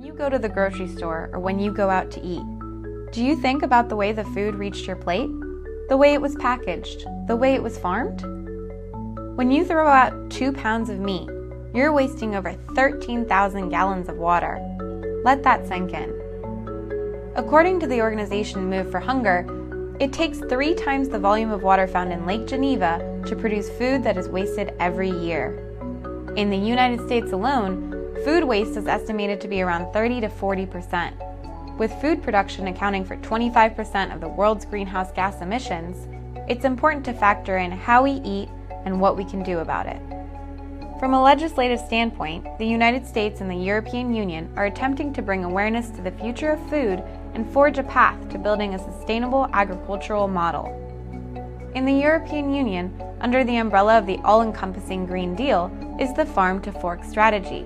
you go to the grocery store or when you go out to eat, do you think about the way the food reached your plate? The way it was packaged? The way it was farmed? When you throw out 2 pounds of meat, you're wasting over 13,000 gallons of water. Let that sink in. According to the organization Move for Hunger, it takes 3 times the volume of water found in Lake Geneva to produce food that is wasted every year. In the United States alone, food waste is estimated to be around 30 to 40%. With food production accounting for 25% of the world's greenhouse gas emissions, it's important to factor in how we eat and what we can do about it. From a legislative standpoint, the United States and the European Union are attempting to bring awareness to the future of food and forge a path to building a sustainable agricultural model. In the European Union, under the umbrella of the all-encompassing Green Deal, is the Farm to Fork strategy.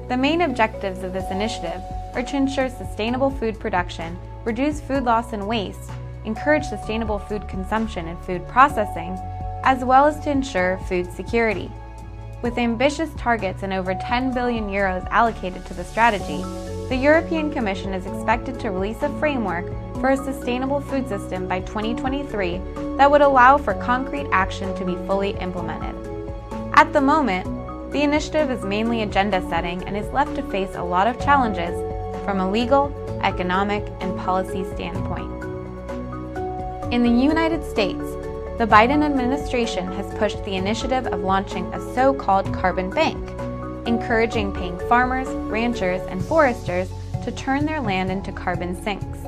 The main objectives of this initiative are to ensure sustainable food production, reduce food loss and waste, encourage sustainable food consumption and food processing, as well as to ensure food security. With ambitious targets and over 10 billion euros allocated to the strategy, the European Commission is expected to release a framework for a sustainable food system by 2023 that would allow for concrete action to be fully implemented. At the moment, the initiative is mainly agenda setting and is left to face a lot of challenges from a legal, economic, and policy standpoint. In the United States, the Biden administration has pushed the initiative of launching a so-called carbon bank, encouraging paying farmers, ranchers, and foresters to turn their land into carbon sinks.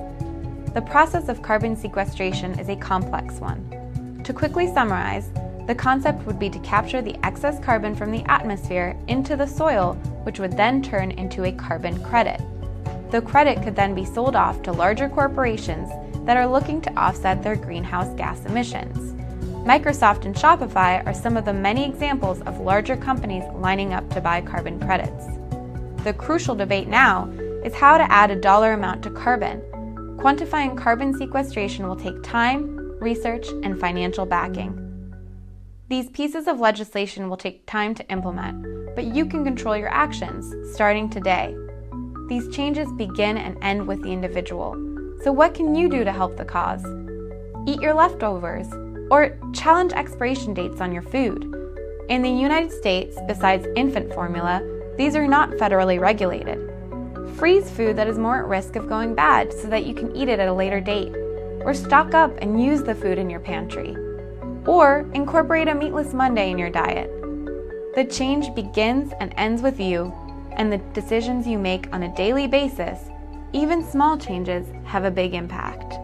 The process of carbon sequestration is a complex one. To quickly summarize, the concept would be to capture the excess carbon from the atmosphere into the soil, which would then turn into a carbon credit. The credit could then be sold off to larger corporations that are looking to offset their greenhouse gas emissions. Microsoft and Shopify are some of the many examples of larger companies lining up to buy carbon credits. The crucial debate now is how to add a dollar amount to carbon. Quantifying carbon sequestration will take time, research, and financial backing. These pieces of legislation will take time to implement, but you can control your actions, starting today. These changes begin and end with the individual. So what can you do to help the cause? Eat your leftovers, or challenge expiration dates on your food. In the United States, besides infant formula, these are not federally regulated. Freeze food that is more at risk of going bad so that you can eat it at a later date, or stock up and use the food in your pantry. Or incorporate a meatless Monday in your diet. The change begins and ends with you, and the decisions you make on a daily basis, even small changes, have a big impact.